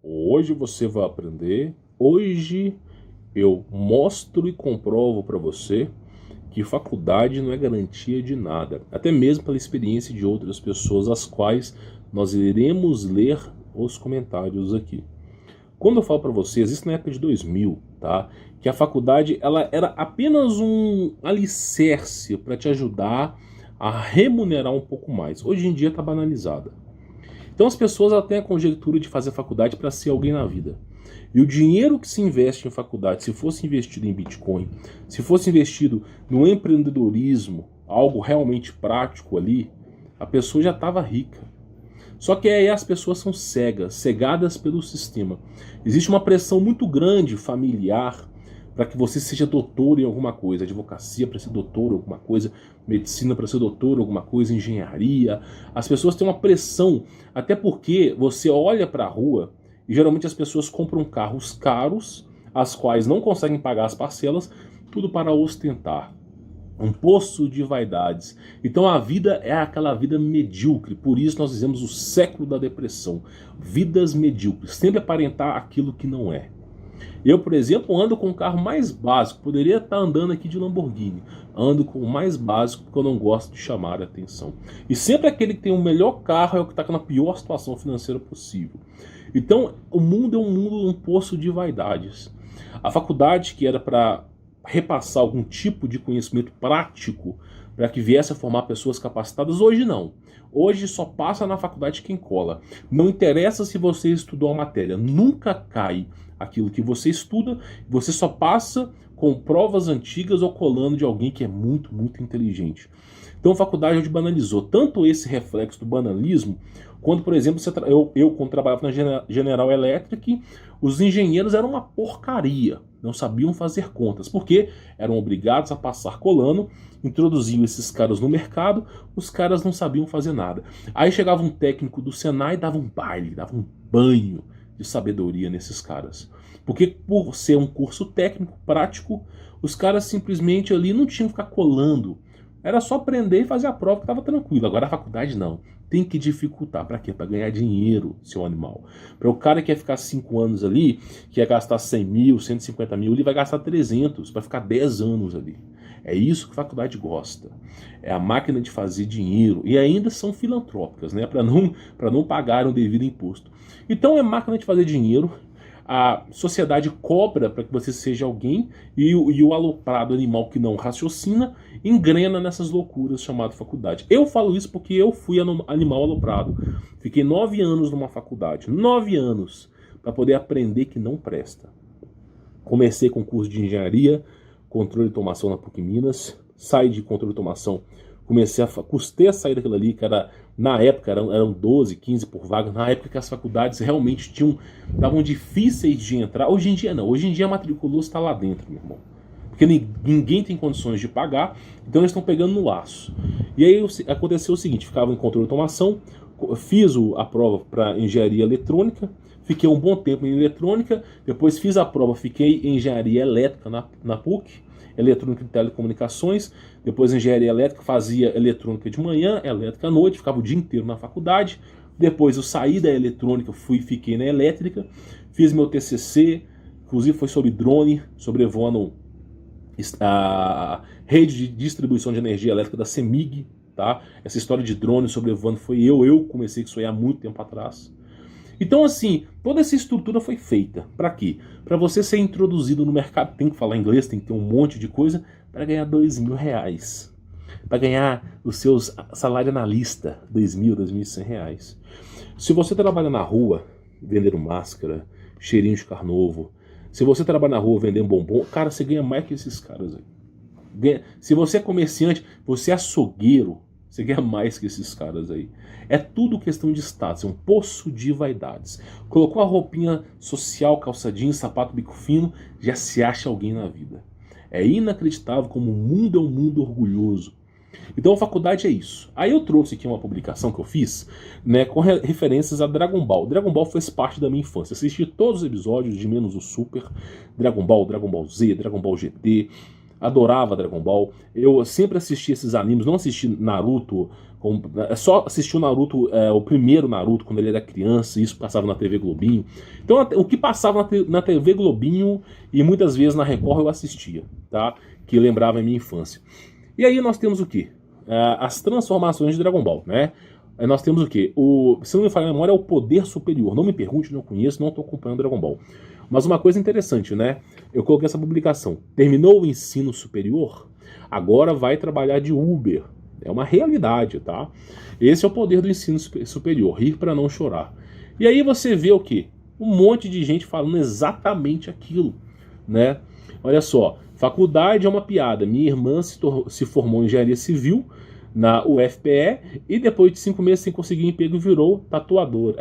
Hoje você vai aprender. Hoje eu mostro e comprovo para você que faculdade não é garantia de nada, até mesmo pela experiência de outras pessoas, as quais nós iremos ler os comentários aqui. Quando eu falo para vocês, isso na época de 2000, tá? Que a faculdade ela era apenas um alicerce para te ajudar a remunerar um pouco mais. Hoje em dia está banalizada. Então as pessoas elas têm a conjectura de fazer faculdade para ser alguém na vida. E o dinheiro que se investe em faculdade, se fosse investido em Bitcoin, se fosse investido no empreendedorismo, algo realmente prático ali, a pessoa já estava rica. Só que aí as pessoas são cegadas pelo sistema. Existe uma pressão muito grande familiar para que você seja doutor em alguma coisa, advocacia para ser doutor em alguma coisa, medicina para ser doutor em alguma coisa, engenharia. As pessoas têm uma pressão, até porque você olha para a rua e geralmente as pessoas compram carros caros, as quais não conseguem pagar as parcelas, tudo para ostentar. Um poço de vaidades. Então a vida é aquela vida medíocre. Por isso nós dizemos o século da depressão. Vidas medíocres. Sempre aparentar aquilo que não é. Eu, por exemplo, ando com o carro mais básico. Poderia estar andando aqui de Lamborghini. Ando com o mais básico porque eu não gosto de chamar a atenção. E sempre aquele que tem o melhor carro é o que está na pior situação financeira possível. Então o mundo é um poço de vaidades. A faculdade que era para repassar algum tipo de conhecimento prático para que viesse a formar pessoas capacitadas, hoje não. Hoje só passa na faculdade quem cola. Não interessa se você estudou a matéria, nunca cai aquilo que você estuda, você só passa com provas antigas ou colando de alguém que é muito, muito inteligente. Então a faculdade hoje banalizou tanto esse reflexo do banalismo, quando, por exemplo, quando trabalhava na General Electric, os engenheiros eram uma porcaria, não sabiam fazer contas, porque eram obrigados a passar colando, introduziam esses caras no mercado, os caras não sabiam fazer nada. Aí chegava um técnico do Senai e dava um baile, dava um banho de sabedoria nesses caras. Porque por ser um curso técnico, prático, os caras simplesmente ali não tinham que ficar colando. Era só aprender e fazer a prova que estava tranquilo. Agora a faculdade não. Tem que dificultar. Para quê? Para ganhar dinheiro, seu animal. Para o cara que quer ficar 5 anos ali, que quer gastar 100 mil, 150 mil, ele vai gastar 300 para ficar 10 anos ali. É isso que a faculdade gosta. É a máquina de fazer dinheiro. E ainda são filantrópicas, né? Para não pagar o devido imposto. Então é máquina de fazer dinheiro. A sociedade cobra para que você seja alguém e o aloprado animal que não raciocina engrena nessas loucuras chamadas faculdade. Eu falo isso porque eu fui animal aloprado. Fiquei 9 anos numa faculdade. 9 anos para poder aprender que não presta. Comecei com curso de engenharia, controle de automação na PUC Minas. Saí de controle de automação. Custei a sair daquilo ali, que era, na época eram 12, 15 por vaga. Na época que as faculdades realmente estavam difíceis de entrar. Hoje em dia não. Hoje em dia a matriculou está lá dentro, meu irmão. Porque ninguém tem condições de pagar, então eles estão pegando no laço. E aí aconteceu o seguinte, ficava em controle de automação, fiz a prova para engenharia eletrônica, fiquei um bom tempo em eletrônica, depois fiz a prova, fiquei em engenharia elétrica na PUC, eletrônica e telecomunicações, depois engenharia elétrica, fazia eletrônica de manhã, elétrica à noite, ficava o dia inteiro na faculdade. Depois eu saí da eletrônica, fiquei na elétrica, fiz meu TCC, inclusive foi sobre drone, sobrevoando a rede de distribuição de energia elétrica da CEMIG, tá? Essa história de drone sobrevoando foi eu comecei com isso aí há muito tempo atrás. Então, assim, toda essa estrutura foi feita. Para quê? Para você ser introduzido no mercado, tem que falar inglês, tem que ter um monte de coisa, para ganhar R$2.000. Para ganhar os seus salário analista, R$2.000, R$2.100. Se você trabalha na rua, vendendo máscara, cheirinho de carro novo, se você trabalha na rua vendendo bombom, cara, você ganha mais que esses caras aí. Se você é comerciante, você é açougueiro, você ganha mais que esses caras aí. É tudo questão de status, é um poço de vaidades. Colocou a roupinha social, calça jeans, sapato bico fino, já se acha alguém na vida. É inacreditável como o mundo é um mundo orgulhoso. Então a faculdade é isso. Aí eu trouxe aqui uma publicação que eu fiz, né, com referências a Dragon Ball. Dragon Ball fez parte da minha infância. Assisti todos os episódios, de menos o Super, Dragon Ball Z, Dragon Ball GT, adorava Dragon Ball. Eu sempre assisti esses animes, não assisti Naruto, só assisti o Naruto, o primeiro Naruto, quando ele era criança, isso passava na TV Globinho. Então o que passava na TV Globinho e muitas vezes na Record eu assistia, tá? Que lembrava a minha infância. E aí nós temos o quê? As transformações de Dragon Ball, né? Aí nós temos o quê? Se não me falha a memória, é o poder superior. Não me pergunte, não conheço, não estou acompanhando Dragon Ball. Mas uma coisa interessante, né? Eu coloquei essa publicação. Terminou o ensino superior, agora vai trabalhar de Uber. É uma realidade, tá? Esse é o poder do ensino superior, rir para não chorar. E aí você vê o quê? Um monte de gente falando exatamente aquilo, né? Olha só, faculdade é uma piada. Minha irmã se formou em engenharia civil na UFPE e depois de 5 meses sem conseguir emprego virou tatuador.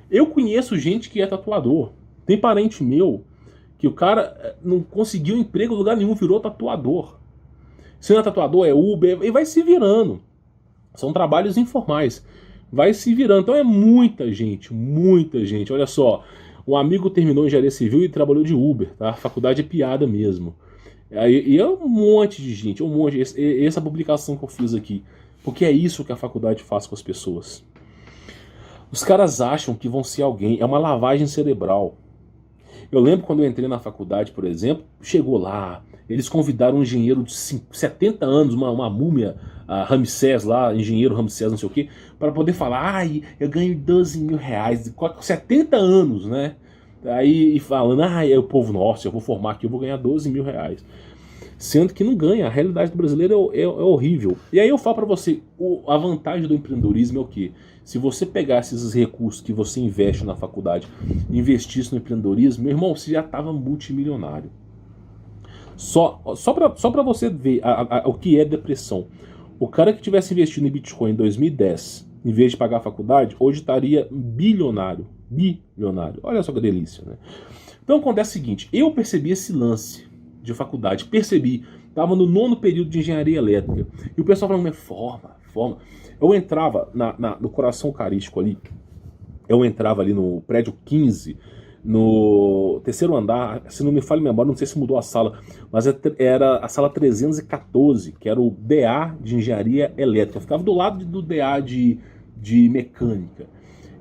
Eu conheço gente que é tatuador. Tem parente meu que o cara não conseguiu emprego em lugar nenhum, virou tatuador. Se não é tatuador, é Uber, e vai se virando. São trabalhos informais. Vai se virando. Então é muita gente, muita gente. Olha só, um amigo terminou engenharia civil e trabalhou de Uber, tá? A faculdade é piada mesmo. E é um monte de gente, um monte. Essa publicação que eu fiz aqui. Porque é isso que a faculdade faz com as pessoas. Os caras acham que vão ser alguém. É uma lavagem cerebral. Eu lembro quando eu entrei na faculdade, por exemplo, chegou lá, eles convidaram um engenheiro de 70 anos, uma múmia, Ramsés lá, engenheiro Ramsés, não sei o quê, para poder falar, ai, eu ganho 12 mil reais, 70 anos, né? Aí falando, aí o povo, nossa, eu vou formar aqui, eu vou ganhar 12 mil reais. Sendo que não ganha, a realidade do brasileiro é horrível. E aí eu falo para você, a vantagem do empreendedorismo é o quê? Se você pegasse esses recursos que você investe na faculdade e investisse no empreendedorismo, meu irmão, você já estava multimilionário. Só para você ver o que é depressão. O cara que tivesse investido em Bitcoin em 2010, em vez de pagar a faculdade, hoje estaria bilionário. Bilionário. Olha só que delícia, né? Então acontece o seguinte, eu percebi esse lance de faculdade, percebi, estava no 9º período de engenharia elétrica, e o pessoal falando, forma. Eu entrava no coração eucarístico ali, eu entrava ali no prédio 15, no 3º andar, se não me falha a memória, não sei se mudou a sala, mas era a sala 314, que era o DA de engenharia elétrica, eu ficava do lado do DA de mecânica.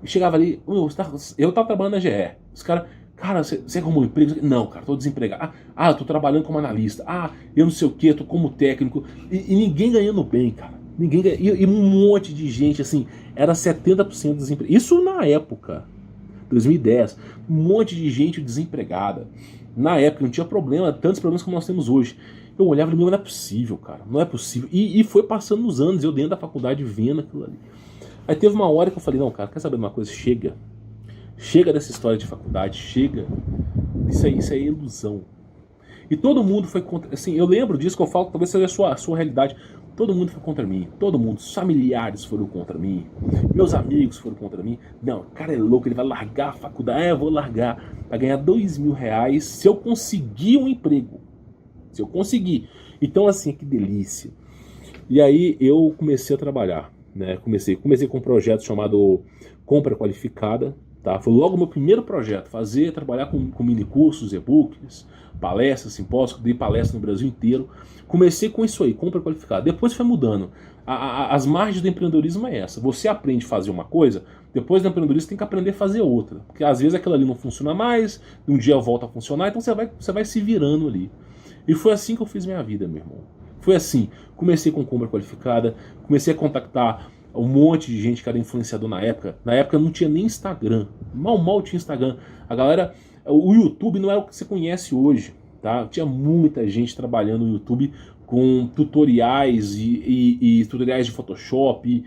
E chegava ali, eu estava trabalhando na GE, os caras, cara, você arrumou um emprego? Não, cara, tô desempregado. Eu tô trabalhando como analista. Eu não sei o que, tô como técnico. E ninguém ganhando bem, cara. Ninguém ganha, e um monte de gente, assim, era 70% desemprego. Isso na época, 2010, um monte de gente desempregada. Na época não tinha problema, tantos problemas como nós temos hoje. Eu olhava e falei, não é possível, cara, não é possível. E foi passando os anos, eu dentro da faculdade vendo aquilo ali. Aí teve uma hora que eu falei, não, cara, quer saber de uma coisa? Chega dessa história de faculdade, chega. Isso aí é ilusão. E todo mundo foi contra. Assim, eu lembro disso que eu falo, talvez seja a sua realidade. Todo mundo foi contra mim. Todo mundo. Os familiares foram contra mim. Meus amigos foram contra mim. Não, o cara é louco, ele vai largar a faculdade. Eu vou largar para ganhar 2 mil reais se eu conseguir um emprego. Se eu conseguir. Então, assim, que delícia. E aí eu comecei a trabalhar. Né? Comecei com um projeto chamado Compra Qualificada. Tá? Foi logo o meu primeiro projeto, trabalhar com mini cursos, e-books, palestras, simpósios, dei palestra no Brasil inteiro. Comecei com isso aí, compra qualificada. Depois foi mudando. As margens do empreendedorismo é essa. Você aprende a fazer uma coisa, depois do empreendedorismo tem que aprender a fazer outra. Porque às vezes aquilo ali não funciona mais, um dia volta a funcionar, então você vai se virando ali. E foi assim que eu fiz minha vida, meu irmão. Foi assim. Comecei com compra qualificada, comecei a contactar um monte de gente que era influenciador na época. Na época não tinha nem Instagram. Mal tinha Instagram. A galera... O YouTube não é o que você conhece hoje, tá? Tinha muita gente trabalhando no YouTube com tutoriais e tutoriais de Photoshop.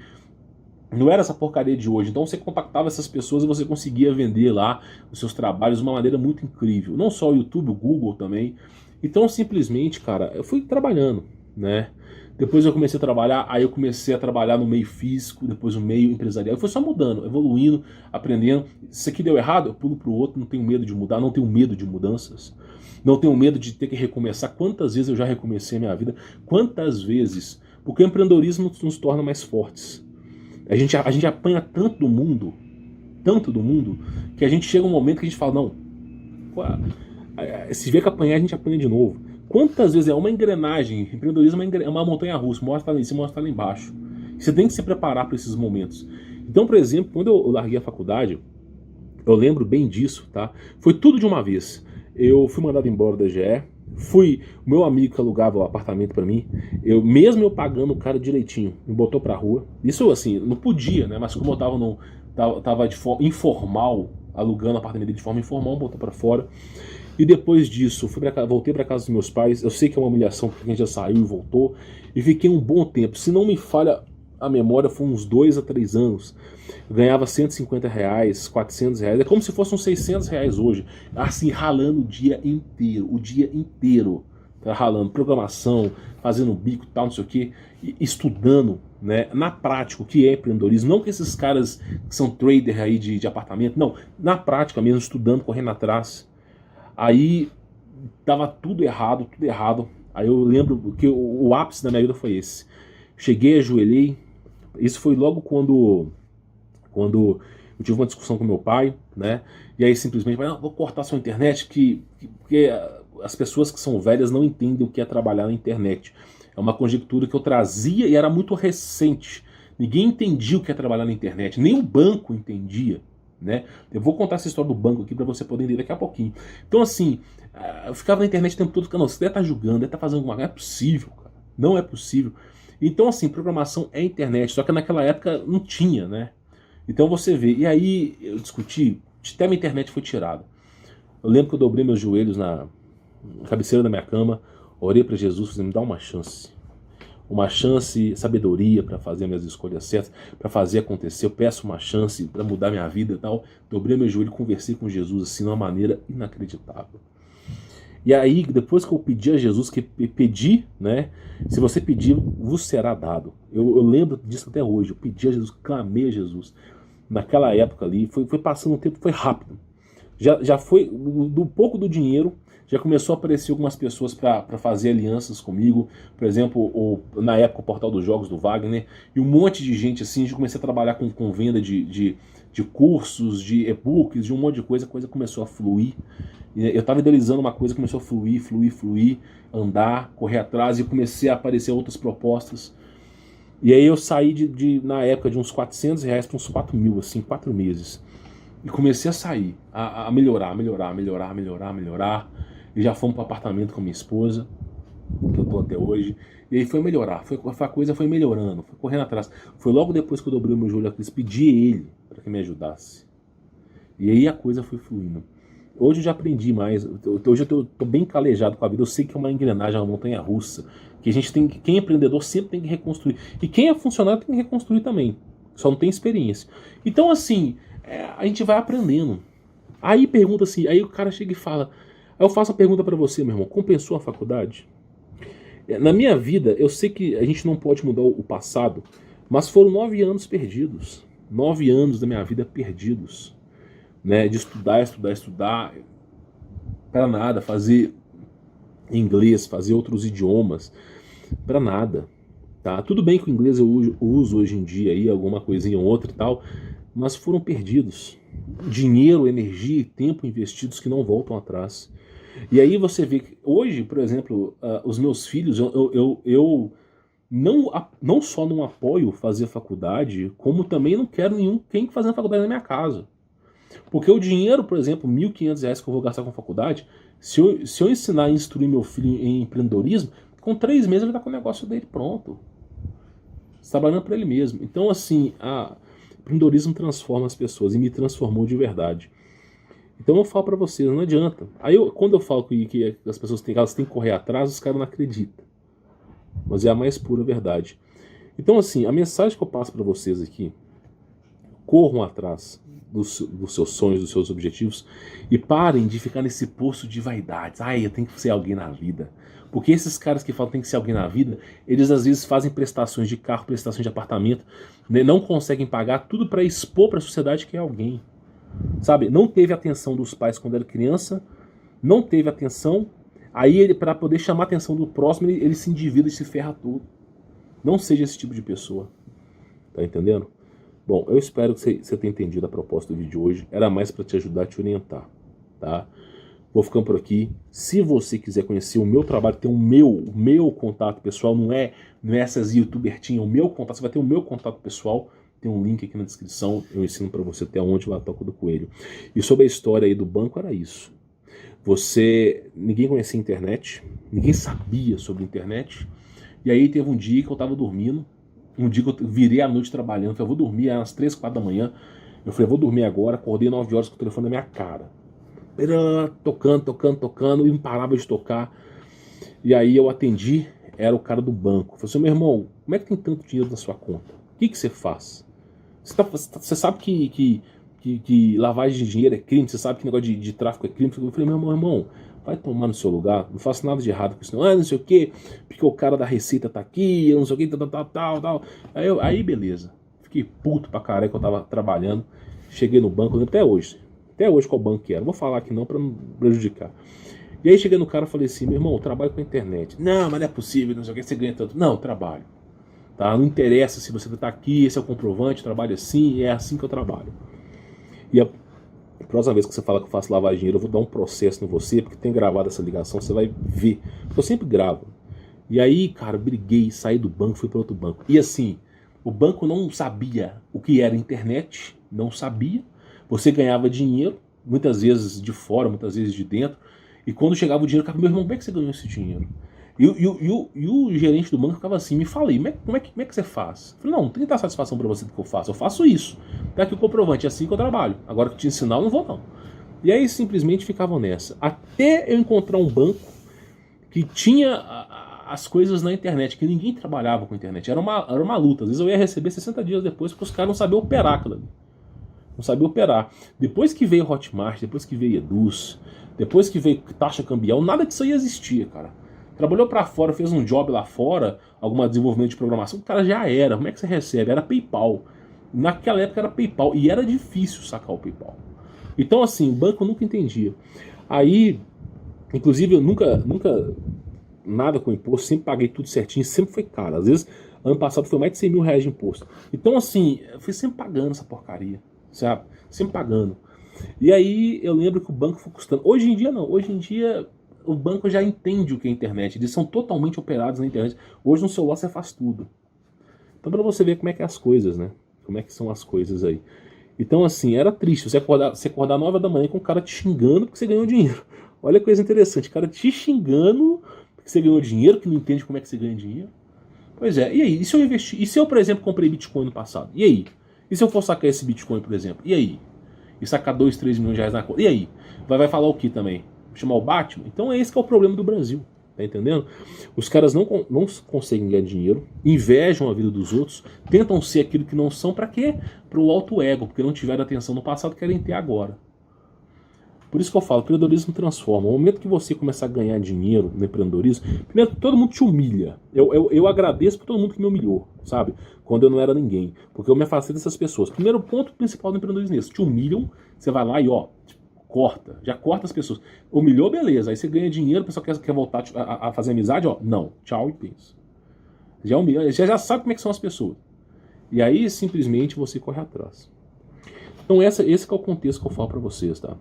Não era essa porcaria de hoje. Então você contactava essas pessoas e você conseguia vender lá os seus trabalhos de uma maneira muito incrível. Não só o YouTube, o Google também. Então simplesmente, cara, eu fui trabalhando, né? Depois eu comecei a trabalhar, aí eu comecei a trabalhar no meio físico, depois no meio empresarial. Eu fui só mudando, evoluindo, aprendendo. Se isso aqui deu errado, eu pulo pro outro, não tenho medo de mudar, não tenho medo de mudanças. Não tenho medo de ter que recomeçar. Quantas vezes eu já recomecei a minha vida? Quantas vezes? Porque o empreendedorismo nos torna mais fortes. A gente apanha tanto do mundo, que a gente chega um momento que a gente fala, não, se tiver que apanhar, a gente apanha de novo. quantas vezes é uma engrenagem, empreendedorismo é uma montanha-russa, uma hora está lá em cima, uma hora está lá embaixo. Você tem que se preparar para esses momentos. Então, por exemplo, quando eu larguei a faculdade, eu lembro bem disso, tá? Foi tudo de uma vez. Eu fui mandado embora da GE, o meu amigo que alugava o apartamento para mim, mesmo eu pagando o cara direitinho, me botou pra rua. Isso assim, não podia, né? Mas como eu tava de forma informal, alugando o apartamento dele de forma informal, me botou pra fora. E depois disso, voltei para casa dos meus pais. Eu sei que é uma humilhação porque a gente já saiu e voltou. E fiquei um bom tempo. Se não me falha a memória, foi uns 2 a 3 anos. Eu ganhava R$ 150, R$ 400. É como se fossem uns R$ 600 hoje. Assim, ralando o dia inteiro. O dia inteiro. Tá ralando programação, fazendo bico e tal, não sei o quê. Estudando, né, na prática, o que é empreendedorismo. Não que esses caras que são trader aí de apartamento. Não, na prática mesmo, estudando, correndo atrás. Aí tava tudo errado, tudo errado. Aí eu lembro que o ápice da minha vida foi esse. Cheguei, ajoelhei. Isso foi logo quando eu tive uma discussão com meu pai, né? E aí simplesmente, não, vou cortar sua internet, porque as pessoas que são velhas não entendem o que é trabalhar na internet. É uma conjectura que eu trazia e era muito recente. Ninguém entendia o que é trabalhar na internet, nem o banco entendia. Né? Eu vou contar essa história do banco aqui para você poder entender daqui a pouquinho. Então assim, eu ficava na internet o tempo todo, não, você deve estar julgando, deve estar fazendo alguma coisa, não é possível, cara. Não é possível. Então assim, programação é internet, só que naquela época não tinha, né? Então você vê, e aí eu discuti, até minha internet foi tirada. Eu lembro que eu dobrei meus joelhos na cabeceira da minha cama, orei para Jesus, falei, me dá uma chance, sabedoria para fazer minhas escolhas certas, para fazer acontecer. Eu peço uma chance para mudar minha vida e tal. Dobrei meu joelho e conversei com Jesus assim de uma maneira inacreditável. E aí, depois que eu pedi a Jesus, que pedi, né? Se você pedir, vos será dado. Eu lembro disso até hoje. Eu pedi a Jesus, clamei a Jesus. Naquela época ali, foi passando um tempo, foi rápido. Já foi, do pouco do dinheiro, já começou a aparecer algumas pessoas para fazer alianças comigo. Por exemplo, na época o Portal dos Jogos do Wagner. E um monte de gente assim, já comecei a trabalhar com venda de cursos, de e-books, de um monte de coisa. A coisa começou a fluir. Eu estava idealizando uma coisa, começou a fluir, andar, correr atrás. E comecei a aparecer outras propostas. E aí eu saí na época de uns R$ 400 para uns 4.000, assim, 4 meses. E comecei a sair, a melhorar. E já fomos para o apartamento com minha esposa, que eu tô até hoje. E aí foi melhorar, a coisa foi melhorando, foi correndo atrás. Foi logo depois que eu dobrei o meu joelho a Cristo, pedi a ele para que me ajudasse. E aí a coisa foi fluindo. Hoje eu já aprendi mais, hoje eu tô bem calejado com a vida. Eu sei que é uma engrenagem, uma montanha-russa, que a gente quem é empreendedor sempre tem que reconstruir. E quem é funcionário tem que reconstruir também, só não tem experiência. Então assim, a gente vai aprendendo. Aí pergunta assim, aí o cara chega e fala, aí eu faço a pergunta para você, meu irmão, compensou a faculdade? Na minha vida, eu sei que a gente não pode mudar o passado, mas foram 9 anos perdidos. 9 anos da minha vida perdidos. Né? De estudar, para nada, fazer inglês, fazer outros idiomas, para nada. Tá? Tudo bem que o inglês eu uso hoje em dia, aí, alguma coisinha ou outra e tal, mas foram perdidos. Dinheiro, energia e tempo investidos que não voltam atrás. E aí você vê que hoje, por exemplo, os meus filhos, eu não só não apoio fazer faculdade, como também não quero quem fazendo faculdade na minha casa. Porque o dinheiro, por exemplo, R$ 1.500 que eu vou gastar com faculdade, se eu ensinar e instruir meu filho em empreendedorismo, com 3 meses ele está com o negócio dele pronto. Está trabalhando para ele mesmo. Então, assim, empreendedorismo transforma as pessoas e me transformou de verdade. Então eu falo para vocês, não adianta. Aí quando eu falo que as pessoas têm que correr atrás, os caras não acreditam. Mas é a mais pura verdade. Então assim, a mensagem que eu passo para vocês aqui, corram atrás dos seus sonhos, dos seus objetivos e parem de ficar nesse poço de vaidades. Eu tenho que ser alguém na vida. Porque esses caras que falam que tem que ser alguém na vida, eles às vezes fazem prestações de carro, prestações de apartamento, né, não conseguem pagar, tudo para expor para a sociedade que é alguém. Sabe, não teve atenção dos pais quando era criança, não teve atenção, aí ele, para poder chamar a atenção do próximo, ele se endivida e se ferra todo. Não seja esse tipo de pessoa. Tá entendendo? Bom, eu espero que você tenha entendido a proposta do vídeo de hoje. Era mais para te ajudar, te orientar, tá? Vou ficando por aqui. Se você quiser conhecer o meu trabalho, tem o meu contato pessoal, não é essas youtubertinhas, o meu contato, você vai ter o meu contato pessoal, tem um link aqui na descrição, eu ensino para você até onde vai a Toca do Coelho. E sobre a história aí do banco, era isso. Ninguém conhecia a internet, ninguém sabia sobre a internet, e aí teve um dia que eu tava dormindo, um dia que eu virei à noite trabalhando, eu falei, vou dormir às 3, 4 da manhã, eu falei, vou dormir agora, acordei 9 horas com o telefone na minha cara. Tocando, e não parava de tocar. E aí eu atendi, era o cara do banco. Falei assim, meu irmão, como é que tem tanto dinheiro na sua conta? O que você faz? Você sabe que lavagem de dinheiro é crime? Você sabe que negócio de tráfico é crime? Eu falei, meu irmão, vai tomar no seu lugar, não faço nada de errado com isso não. Não sei o que, porque o cara da Receita tá aqui, eu não sei o que, tal. Aí beleza. Fiquei puto pra caralho que eu tava trabalhando. Cheguei no banco, lembro até hoje qual banco que era. Vou falar aqui não pra não prejudicar. E aí cheguei no cara e falei assim, meu irmão, eu trabalho com a internet. Não, mas não é possível, não sei o que, você ganha tanto. Não, trabalho. Tá? Não interessa se você está aqui, esse é o comprovante, eu trabalho assim, é assim que eu trabalho. E a próxima vez que você fala que eu faço lavagem de dinheiro, eu vou dar um processo em você, porque tem gravado essa ligação, você vai ver. Porque eu sempre gravo. E aí, cara, briguei, saí do banco, fui para outro banco. E assim, o banco não sabia o que era internet, não sabia. Você ganhava dinheiro, muitas vezes de fora, muitas vezes de dentro. E quando chegava o dinheiro, eu ficava, meu irmão, como é que você ganhou esse dinheiro? E o gerente do banco ficava assim, me fala aí, como é que você faz? Eu falei, não tem que dar satisfação pra você do que eu faço isso. Tá aqui o comprovante, é assim que eu trabalho. Agora que eu te ensinar, eu não vou não. E aí simplesmente ficavam nessa. Até eu encontrar um banco que tinha as coisas na internet, que ninguém trabalhava com a internet. Era uma luta. Às vezes eu ia receber 60 dias depois, porque os caras não sabiam operar aquilo ali. Não sabia operar. Depois que veio Hotmart, depois que veio Eduz, depois que veio taxa cambial, nada disso aí existia, cara. Trabalhou pra fora, fez um job lá fora, algum desenvolvimento de programação, o cara já era. Como é que você recebe? Era PayPal. Naquela época era PayPal e era difícil sacar o PayPal. Então assim, o banco eu nunca entendia. Aí, inclusive eu nunca nada com imposto, sempre paguei tudo certinho, sempre foi caro. Às vezes, ano passado foi mais de 100 mil reais de imposto. Então assim, eu fui sempre pagando essa porcaria. Sabe? Sempre pagando. E aí eu lembro que o banco foi custando. Hoje em dia não. Hoje em dia o banco já entende o que é internet. Eles são totalmente operados na internet. Hoje no celular você faz tudo. Então pra você ver como é que é as coisas, né? Como é que são as coisas aí. Então assim, era triste. Você acordar 9 da manhã com o cara te xingando porque você ganhou dinheiro. Olha que coisa interessante. O cara te xingando porque você ganhou dinheiro, que não entende como é que você ganha dinheiro. Pois é. E aí? E se eu investir? E se eu, por exemplo, comprei Bitcoin no passado? E aí? E se eu for sacar esse Bitcoin, por exemplo? E aí? E sacar 2, 3 milhões de reais na conta? E aí? Vai falar o que também? Chamar o Batman? Então é esse que é o problema do Brasil. Tá entendendo? Os caras não conseguem ganhar dinheiro, invejam a vida dos outros, tentam ser aquilo que não são. Pra quê? Pro alto ego, porque não tiveram atenção no passado, querem ter agora. Por isso que eu falo, o empreendedorismo transforma. No momento que você começar a ganhar dinheiro no empreendedorismo, primeiro todo mundo te humilha. Eu agradeço por todo mundo que me humilhou, sabe? Quando eu não era ninguém. Porque eu me afastei dessas pessoas. Primeiro ponto principal do empreendedorismo é esse. Te humilham, você vai lá e corta. Já corta as pessoas. Humilhou, beleza. Aí você ganha dinheiro, o pessoal quer voltar a fazer amizade, não. Tchau e pensa. Já humilha, já sabe como é que são as pessoas. E aí simplesmente você corre atrás. Então esse que é o contexto que eu falo pra vocês, tá?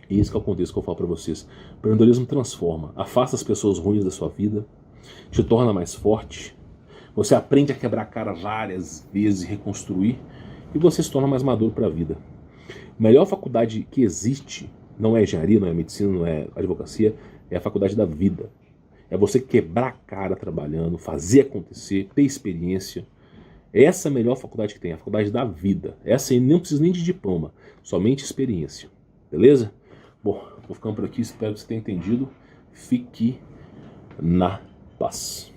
Esse que é o contexto que eu falo para vocês. O empreendedorismo transforma, afasta as pessoas ruins da sua vida, te torna mais forte, você aprende a quebrar a cara várias vezes e reconstruir, e você se torna mais maduro para a vida. A melhor faculdade que existe não é engenharia, não é medicina, não é advocacia, é a faculdade da vida. É você quebrar a cara trabalhando, fazer acontecer, ter experiência. Essa é a melhor faculdade que tem, a faculdade da vida. Essa aí não precisa nem de diploma, somente experiência. Beleza? Bom, vou ficando por aqui, espero que você tenha entendido. Fique na paz.